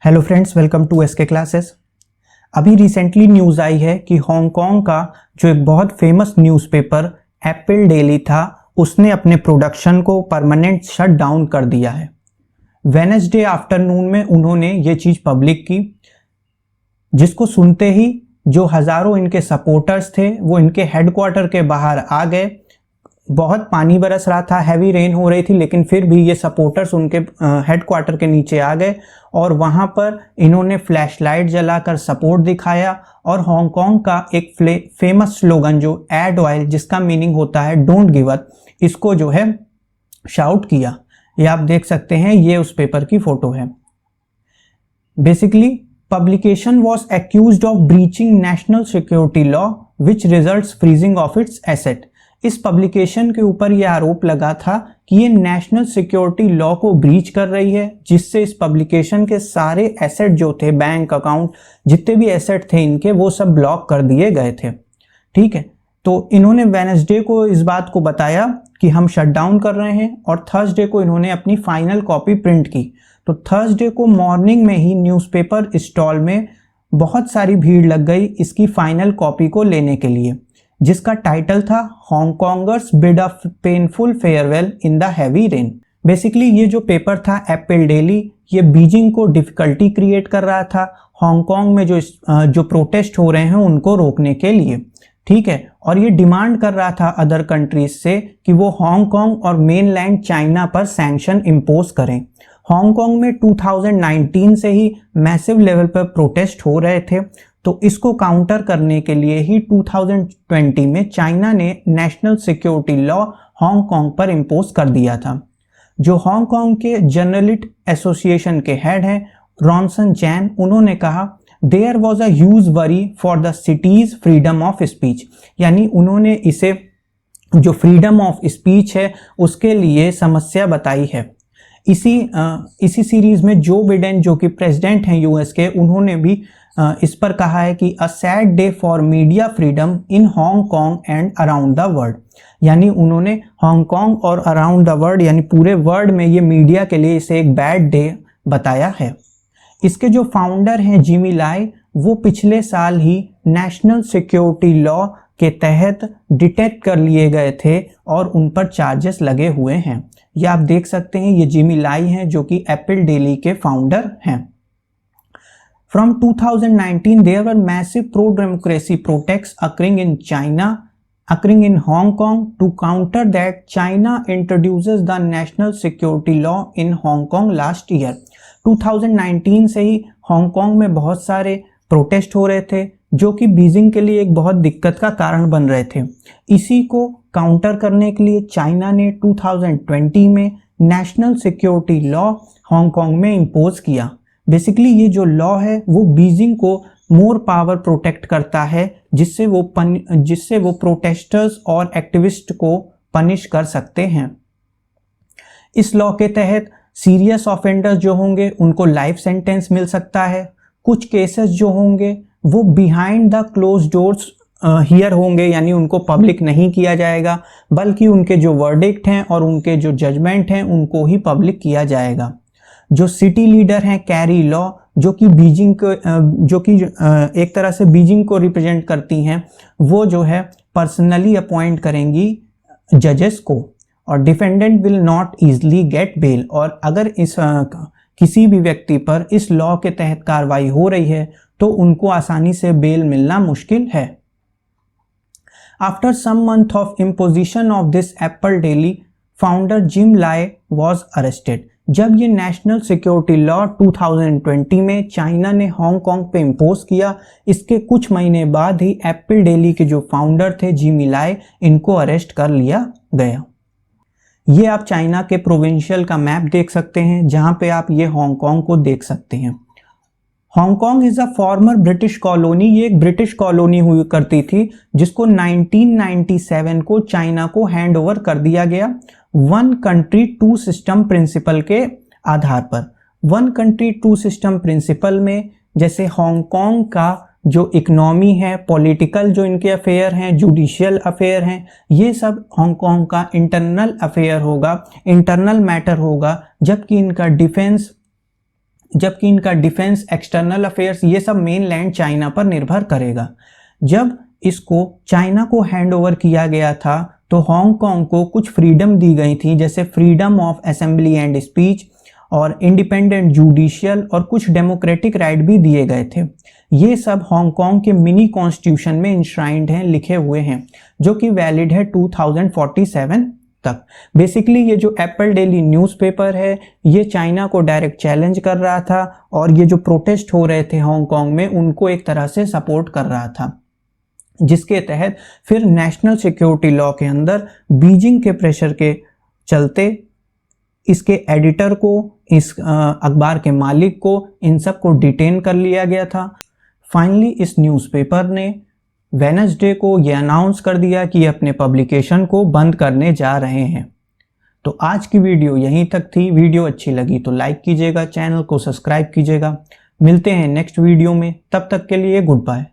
Hello friends, welcome to SK classes. अभी recently news आई है कि हांगकांग का जो एक बहुत फेमस न्यूज़पेपर एप्पल डेली था, उसने अपने प्रोडक्शन को परमानेंट शट डाउन कर दिया है। वेडनेसडे आफ्टरनून में उन्होंने ये चीज़ पब्लिक की, जिसको सुनते ही जो हज़ारों इनके सपोर्टर्स थे वो इनके हेडक्वार्टर के बाहर आ गए। बहुत पानी बरस रहा था, हैवी रेन हो रही थी, लेकिन फिर भी ये सपोर्टर्स उनके हेडक्वार्टर के नीचे आ गए और वहाँ पर इन्होंने फ्लैशलाइट जलाकर सपोर्ट दिखाया और हांगकांग का एक फेमस स्लोगन जो एड ऑयल, जिसका मीनिंग होता है डोंट गिव अप, इसको जो है शाउट किया। ये आप देख सकते हैं, ये उस पेपर की फोटो है। Basically publication was accused of breaching national security law which results freezing of its asset. इस पब्लिकेशन के ऊपर यह आरोप लगा था कि ये नेशनल सिक्योरिटी लॉ को ब्रीच कर रही है, जिससे इस पब्लिकेशन के सारे एसेट जो थे, बैंक अकाउंट, जितने भी एसेट थे इनके, वो सब ब्लॉक कर दिए गए थे। ठीक है, तो इन्होंने वेडनेसडे को इस बात को बताया कि हम शट डाउन कर रहे हैं और थर्सडे को इन्होंने अपनी फाइनल कॉपी प्रिंट की। तो थर्सडे को मॉर्निंग में ही न्यूज़पेपर स्टॉल में बहुत सारी भीड़ लग गई इसकी फाइनल कॉपी को लेने के लिए, जिसका टाइटल था Hongkongers bid a painful farewell in the heavy rain. Basically ये जो पेपर था एप्पल डेली, ये बीजिंग को डिफिकल्टी क्रिएट कर रहा था हांगकांग में जो प्रोटेस्ट हो रहे हैं उनको रोकने के लिए। ठीक है, और ये डिमांड कर रहा था अदर कंट्रीज से कि वो हांगकांग और मेनलैंड चाइना पर सैंक्शन इम्पोज करें। हांगकांग में 2019 से ही मैसिव लेवल पर प्रोटेस्ट हो रहे थे, तो इसको काउंटर करने के लिए ही 2020 में चाइना ने नेशनल सिक्योरिटी लॉ हांगकांग पर इम्पोज कर दिया था। जो हांगकांग के जर्नलिस्ट एसोसिएशन के हेड हैं रॉनसन चैन, उन्होंने कहा there was a huge worry for the city's freedom of speech, यानी उन्होंने इसे जो फ्रीडम ऑफ स्पीच है उसके लिए समस्या बताई है। इसी सीरीज में जो बिडेन, जो कि प्रेसिडेंट हैं यूएस के, उन्होंने भी इस पर कहा है कि a sad day for media freedom in Hong Kong and around the world, यानी उन्होंने हांगकांग और अराउंड द वर्ल्ड यानी पूरे वर्ल्ड में ये मीडिया के लिए इसे एक बैड डे बताया है। इसके जो फाउंडर हैं जिमी लाई, वो पिछले साल ही नेशनल सिक्योरिटी लॉ के तहत डिटेक्ट कर लिए गए थे और उन पर चार्जेस लगे हुए हैं। ये आप देख सकते हैं, ये जिमी लाई हैं जो कि एप्पल डेली के फाउंडर हैं। From 2019, there were massive pro-democracy protests occurring in Hong Kong. To counter that, China introduces the national security law in Hong Kong last year. 2019 से ही हांगकांग में बहुत सारे प्रोटेस्ट हो रहे थे जो कि बीजिंग के लिए एक बहुत दिक्कत का कारण बन रहे थे। इसी को काउंटर करने के लिए चाइना ने 2020 में नेशनल सिक्योरिटी लॉ हांगकांग में इम्पोज किया। बेसिकली ये जो लॉ है वो बीजिंग को मोर पावर प्रोटेक्ट करता है, जिससे वो प्रोटेस्टर्स और एक्टिविस्ट को पनिश कर सकते हैं। इस लॉ के तहत सीरियस ऑफेंडर्स जो होंगे उनको लाइफ सेंटेंस मिल सकता है। कुछ केसेस जो होंगे वो behind the close doors here होंगे, यानी उनको पब्लिक नहीं किया जाएगा, बल्कि उनके जो वर्डिक्ट हैं और उनके जो जजमेंट हैं उनको ही पब्लिक किया जाएगा। जो सिटी लीडर हैं कैरी लॉ, जो कि एक तरह से बीजिंग को रिप्रेजेंट करती हैं, वो जो है पर्सनली अपॉइंट करेंगी जजेस को, और defendant will not easily get bail. और अगर किसी भी व्यक्ति पर इस लॉ के तहत कार्रवाई हो रही है तो उनको आसानी से बेल मिलना मुश्किल है। After some month of imposition of this Apple Daily, founder Jim Lai was arrested. जब ये नेशनल सिक्योरिटी लॉ 2020 में चाइना ने हांगकांग पे इम्पोज किया, इसके कुछ महीने बाद ही एप्पल डेली के जो फाउंडर थे जिमी लाई, इनको अरेस्ट कर लिया गया। ये आप चाइना के प्रोविंशियल का मैप देख सकते हैं, जहां पे आप ये हांगकांग को देख सकते हैं। Hong Kong is a former British colony. ये एक ब्रिटिश कॉलोनी हुई करती थी, जिसको 1997 को चाइना को हैंड ओवर कर दिया गया one country two system principle के आधार पर। One country two system principle में जैसे हांगकांग का जो इकोनॉमी है, पॉलिटिकल जो इनके अफेयर हैं, जुडिशियल अफेयर हैं, ये सब हांगकांग का इंटरनल अफेयर होगा, इंटरनल मैटर होगा, जबकि इनका डिफेंस जबकि इनका डिफेंस, एक्सटर्नल अफेयर्स, ये सब मेनलैंड चाइना पर निर्भर करेगा। जब इसको चाइना को हैंड ओवर किया गया था तो हांगकांग को कुछ फ्रीडम दी गई थी, जैसे freedom of assembly and speech और इंडिपेंडेंट जुडिशियल और कुछ डेमोक्रेटिक राइट भी दिए गए थे। ये सब हांगकांग के मिनी कॉन्स्टिट्यूशन में इंश्राइंड हैं, लिखे हुए हैं, जो कि वैलिड है 2047 तक। बेसिकली ये जो एप्पल डेली न्यूज़पेपर है ये चाइना को डायरेक्ट चैलेंज कर रहा था और ये जो प्रोटेस्ट हो रहे थे हांगकांग में उनको एक तरह से सपोर्ट कर रहा था, जिसके तहत फिर नेशनल सिक्योरिटी लॉ के अंदर बीजिंग के प्रेशर के चलते इसके एडिटर को, इस अखबार के मालिक को, इन सब को डिटेन कर लिया गया था। फाइनली इस न्यूज़पेपर ने वेडनेसडे को यह अनाउंस कर दिया कि अपने पब्लिकेशन को बंद करने जा रहे हैं। तो आज की वीडियो यहीं तक थी। वीडियो अच्छी लगी तो लाइक कीजिएगा, चैनल को सब्सक्राइब कीजिएगा। मिलते हैं नेक्स्ट वीडियो में, तब तक के लिए गुड बाय।